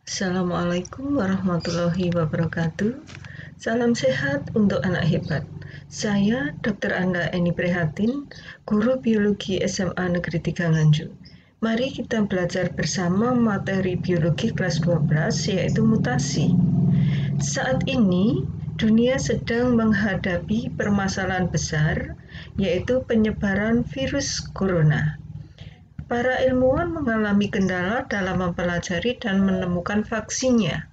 Assalamualaikum warahmatullahi wabarakatuh. Salam sehat untuk anak hebat. Saya Dr. Anda Eni Prihatin, Guru Biologi SMA Negeri 3 Nganjuk. Mari kita belajar bersama materi biologi kelas 12 yaitu mutasi. Saat ini dunia sedang menghadapi permasalahan besar yaitu penyebaran virus corona. Para ilmuwan mengalami kendala dalam mempelajari dan menemukan vaksinnya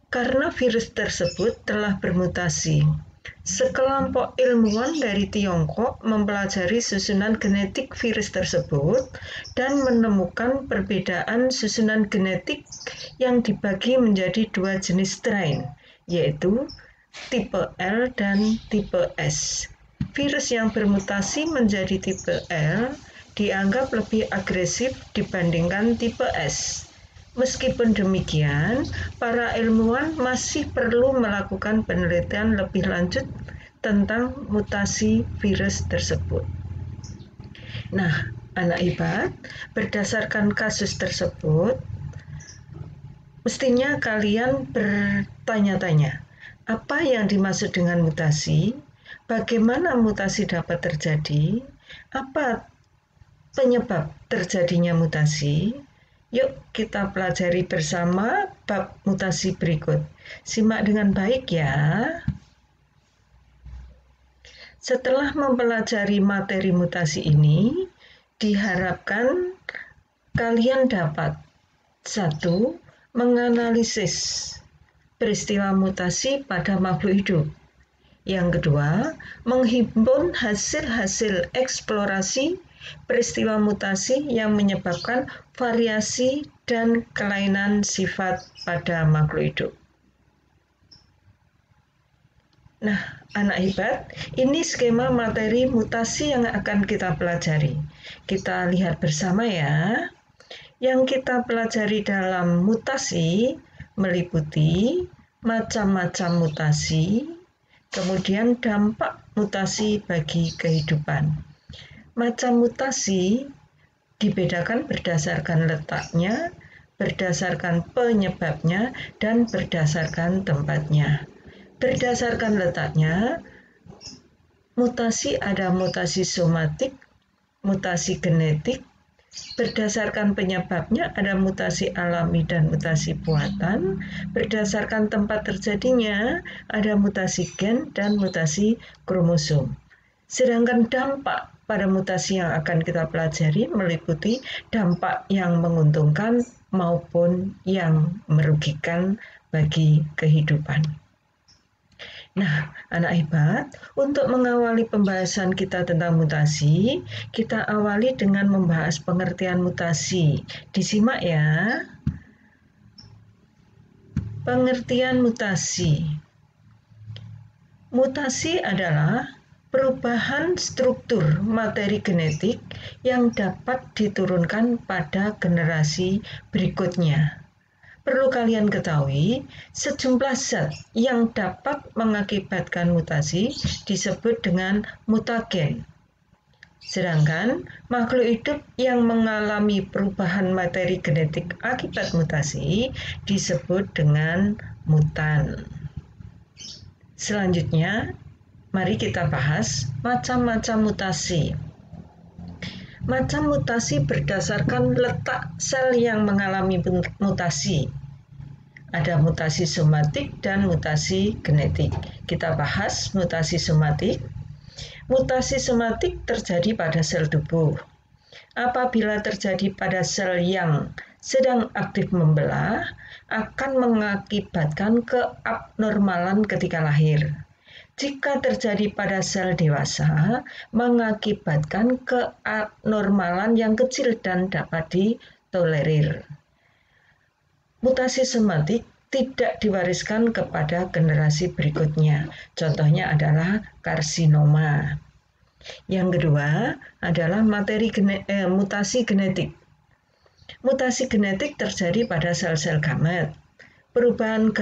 karena virus tersebut telah bermutasi. Sekelompok ilmuwan dari Tiongkok mempelajari susunan genetik virus tersebut dan menemukan perbedaan susunan genetik yang dibagi menjadi dua jenis strain, yaitu tipe L dan tipe S. Virus yang bermutasi menjadi tipe L dianggap lebih agresif dibandingkan tipe S. Meskipun demikian, para ilmuwan masih perlu melakukan penelitian lebih lanjut tentang mutasi virus tersebut. Nah, anak hebat, berdasarkan kasus tersebut, mestinya kalian bertanya-tanya, apa yang dimaksud dengan mutasi? Bagaimana mutasi dapat terjadi? Apa penyebab terjadinya mutasi? Yuk kita pelajari bersama bab mutasi berikut. Simak dengan baik ya. Setelah mempelajari materi mutasi ini, diharapkan kalian dapat 1. Menganalisis peristiwa mutasi pada makhluk hidup. Yang kedua, menghimpun hasil-hasil eksplorasi peristiwa mutasi yang menyebabkan variasi dan kelainan sifat pada makhluk hidup. Nah, anak hebat, ini skema materi mutasi yang akan kita pelajari. Kita lihat bersama ya. Yang kita pelajari dalam mutasi meliputi macam-macam mutasi, kemudian dampak mutasi bagi kehidupan. Macam mutasi dibedakan berdasarkan letaknya, berdasarkan penyebabnya, dan berdasarkan tempatnya. Berdasarkan letaknya, mutasi ada mutasi somatik, mutasi genetik. Berdasarkan penyebabnya ada mutasi alami dan mutasi buatan. Berdasarkan tempat terjadinya ada mutasi gen dan mutasi kromosom. Sedangkan dampak pada mutasi yang akan kita pelajari meliputi dampak yang menguntungkan maupun yang merugikan bagi kehidupan. Nah, anak hebat, untuk mengawali pembahasan kita tentang mutasi, kita awali dengan membahas pengertian mutasi. Disimak ya. Pengertian mutasi. Mutasi adalah perubahan struktur materi genetik yang dapat diturunkan pada generasi berikutnya. Perlu kalian ketahui, sejumlah zat yang dapat mengakibatkan mutasi disebut dengan mutagen. Sedangkan makhluk hidup yang mengalami perubahan materi genetik akibat mutasi disebut dengan mutan. Selanjutnya, mari kita bahas macam-macam mutasi. Macam mutasi berdasarkan letak sel yang mengalami mutasi. Ada mutasi somatik dan mutasi genetik. Kita bahas mutasi somatik. Mutasi somatik terjadi pada sel tubuh. Apabila terjadi pada sel yang sedang aktif membelah, akan mengakibatkan keabnormalan ketika lahir. Jika terjadi pada sel dewasa, mengakibatkan keabnormalan yang kecil dan dapat ditolerir. Mutasi somatik tidak diwariskan kepada generasi berikutnya. Contohnya adalah karsinoma. Yang kedua adalah mutasi genetik. Mutasi genetik terjadi pada sel-sel gamet. Perubahan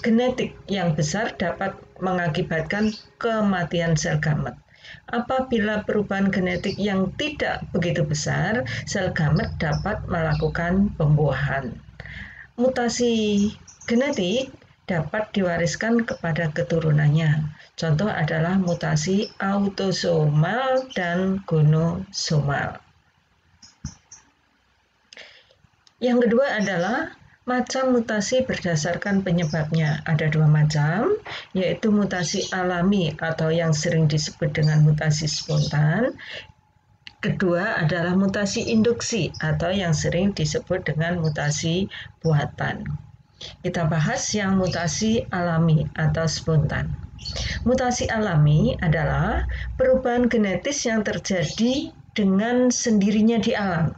genetik yang besar dapat mengakibatkan kematian sel gamet. Apabila perubahan genetik yang tidak begitu besar, sel gamet dapat melakukan pembuahan. Mutasi genetik dapat diwariskan kepada keturunannya. Contoh adalah mutasi autosomal dan gonosomal. Yang kedua adalah macam mutasi berdasarkan penyebabnya. Ada dua macam, yaitu mutasi alami atau yang sering disebut dengan mutasi spontan. Kedua adalah mutasi induksi atau yang sering disebut dengan mutasi buatan. Kita bahas yang mutasi alami atau spontan. Mutasi alami adalah perubahan genetis yang terjadi dengan sendirinya di alam.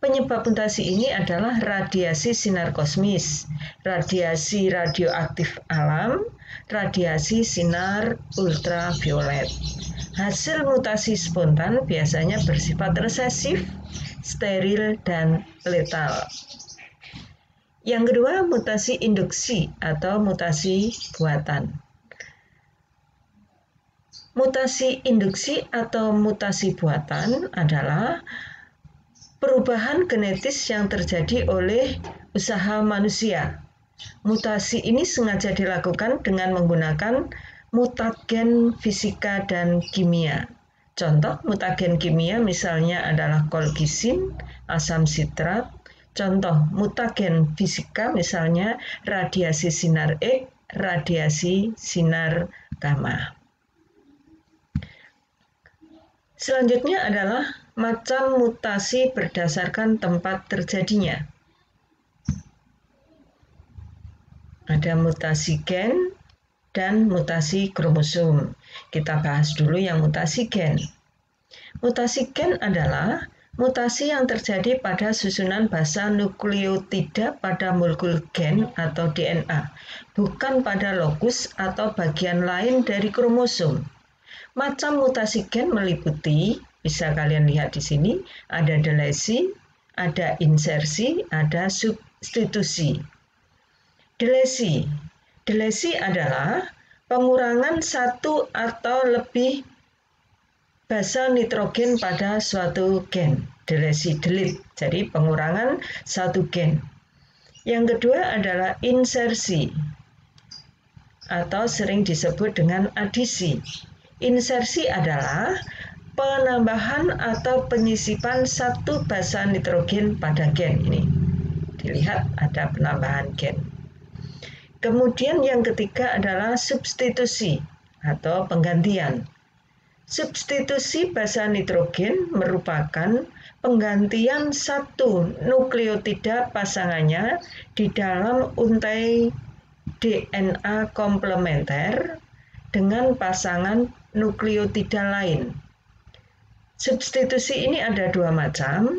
Penyebab mutasi ini adalah radiasi sinar kosmis, radiasi radioaktif alam, radiasi sinar ultraviolet. Hasil mutasi spontan biasanya bersifat resesif, steril, dan letal. Yang kedua, mutasi induksi atau mutasi buatan. Mutasi induksi atau mutasi buatan adalah perubahan genetis yang terjadi oleh usaha manusia. Mutasi ini sengaja dilakukan dengan menggunakan mutagen fisika dan kimia. Contoh mutagen kimia misalnya adalah kolkisin, asam sitrat. Contoh mutagen fisika misalnya radiasi sinar X, radiasi sinar gamma. Selanjutnya adalah macam mutasi berdasarkan tempat terjadinya. Ada mutasi gen dan mutasi kromosom. Kita bahas dulu yang mutasi gen. Mutasi gen adalah mutasi yang terjadi pada susunan basa nukleotida pada molekul gen atau DNA, bukan pada lokus atau bagian lain dari kromosom. Macam mutasi gen meliputi, bisa kalian lihat di sini, ada delesi, ada insersi, ada substitusi. Delesi adalah pengurangan satu atau lebih basa nitrogen pada suatu gen. Delesi, delete, jadi pengurangan satu gen. Yang kedua adalah insersi atau sering disebut dengan adisi. Insersi adalah penambahan atau penyisipan satu basa nitrogen pada gen ini. Dilihat ada penambahan gen. Kemudian yang ketiga adalah substitusi atau penggantian. Substitusi basa nitrogen merupakan penggantian satu nukleotida pasangannya di dalam untai DNA komplementer dengan pasangan nukleotida lain. Substitusi ini ada dua macam,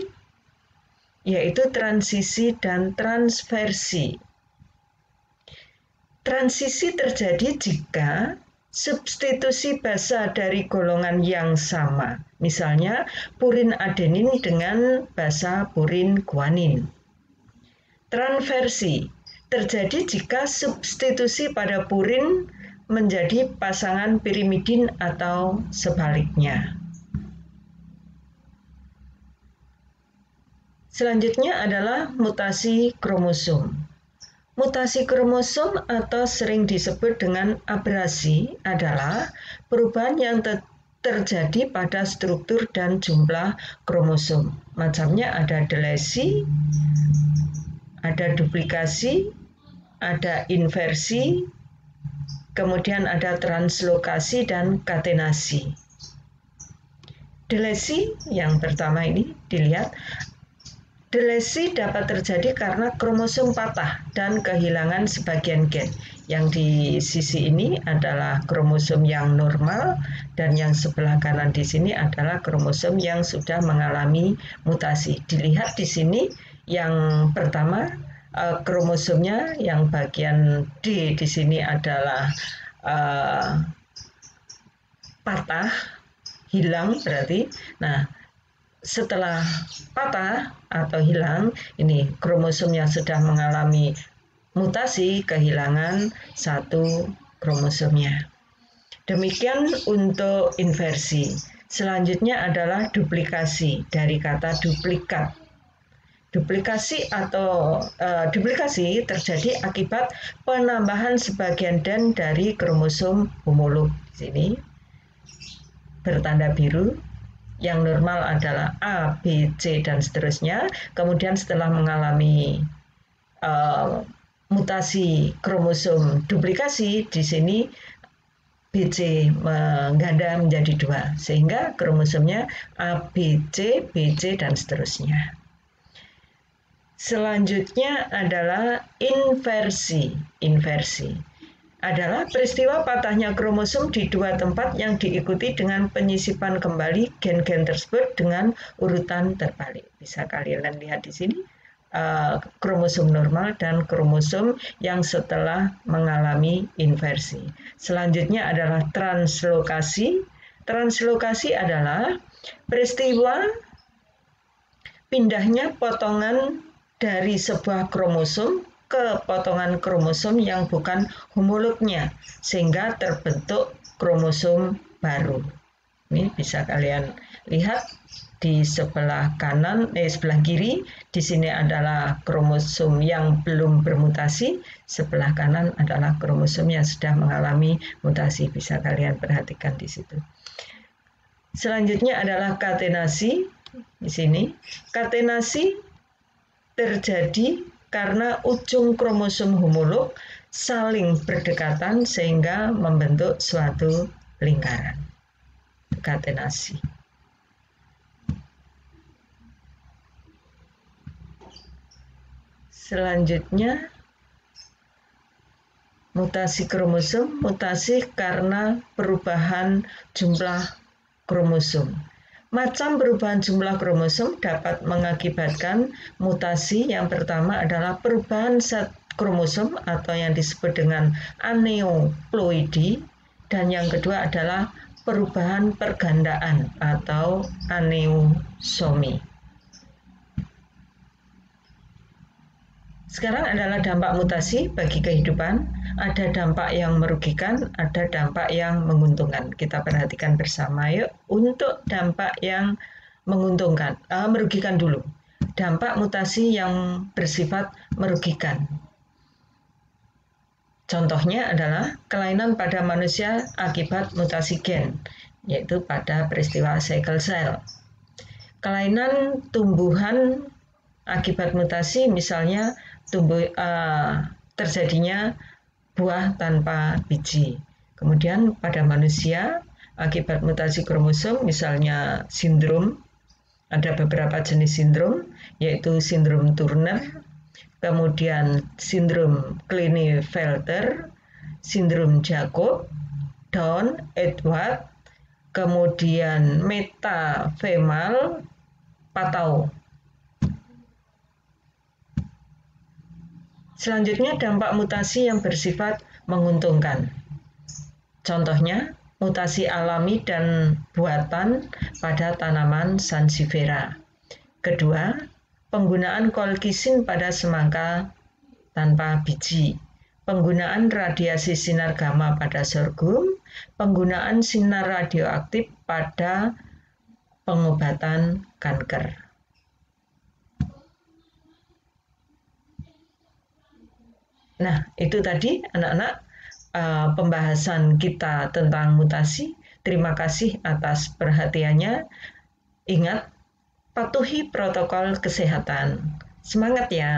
yaitu transisi dan transversi. Transisi terjadi jika substitusi basa dari golongan yang sama, misalnya purin adenin dengan basa purin guanin. Transversi terjadi jika substitusi pada purin menjadi pasangan pirimidin atau sebaliknya. Selanjutnya adalah mutasi kromosom. Mutasi kromosom atau sering disebut dengan abrasi adalah perubahan yang terjadi pada struktur dan jumlah kromosom. Macamnya ada delesi, ada duplikasi, ada inversi, kemudian ada translokasi dan katenasi. Delesi yang pertama ini dilihat. Delesi dapat terjadi karena kromosom patah dan kehilangan sebagian gen. Yang di sisi ini adalah kromosom yang normal dan yang sebelah kanan di sini adalah kromosom yang sudah mengalami mutasi. Dilihat di sini yang pertama kromosomnya yang bagian D di sini adalah patah, hilang berarti. Nah, setelah patah atau hilang, ini kromosom yang sudah mengalami mutasi kehilangan satu kromosomnya. Demikian untuk inversi. Selanjutnya adalah duplikasi dari kata duplikat. Duplikasi terjadi akibat penambahan sebagian dan dari kromosom homolog. Di sini bertanda biru. Yang normal adalah A, B, C, dan seterusnya. Kemudian setelah mengalami mutasi kromosom duplikasi, di sini BC mengganda menjadi 2, sehingga kromosomnya ABC, BC, dan seterusnya. Selanjutnya adalah inversi. Inversi adalah peristiwa patahnya kromosom di 2 tempat yang diikuti dengan penyisipan kembali gen-gen tersebut dengan urutan terbalik. Bisa kalian lihat di sini kromosom normal dan kromosom yang setelah mengalami inversi. Selanjutnya adalah translokasi. Translokasi adalah peristiwa pindahnya potongan dari sebuah kromosom ke potongan kromosom yang bukan homolognya, sehingga terbentuk kromosom baru. Ini bisa kalian lihat di sebelah kanan, sebelah kiri. Di sini adalah kromosom yang belum bermutasi, sebelah kanan adalah kromosom yang sudah mengalami mutasi. Bisa kalian perhatikan di situ. Selanjutnya adalah katenasi. Di sini katenasi terjadi karena ujung kromosom homolog saling berdekatan sehingga membentuk suatu lingkaran. Katenasi. Selanjutnya mutasi kromosom, mutasi karena perubahan jumlah kromosom. Macam perubahan jumlah kromosom dapat mengakibatkan mutasi. Yang pertama adalah perubahan zat kromosom atau yang disebut dengan aneuploidi, dan yang kedua adalah perubahan pergandaan atau aneuplosomi. Sekarang adalah dampak mutasi bagi kehidupan. Ada dampak yang merugikan, ada dampak yang menguntungkan. Kita perhatikan bersama yuk. Untuk dampak yang menguntungkan, merugikan dulu. Dampak mutasi yang bersifat merugikan. Contohnya adalah kelainan pada manusia akibat mutasi gen, yaitu pada peristiwa sickle cell. Kelainan tumbuhan akibat mutasi, misalnya terjadinya buah tanpa biji. Kemudian pada manusia akibat mutasi kromosom, misalnya sindrom, ada beberapa jenis sindrom, yaitu sindrom Turner, kemudian sindrom Klinefelter, sindrom Jacob, Down-Edwards, kemudian metaphemal patau. Selanjutnya dampak mutasi yang bersifat menguntungkan. Contohnya mutasi alami dan buatan pada tanaman Sansevieria. Kedua, penggunaan kolkisin pada semangka tanpa biji. Penggunaan radiasi sinar gamma pada sorghum, penggunaan sinar radioaktif pada pengobatan kanker. Nah, itu tadi anak-anak pembahasan kita tentang mutasi. Terima kasih atas perhatiannya. Ingat, patuhi protokol kesehatan. Semangat ya!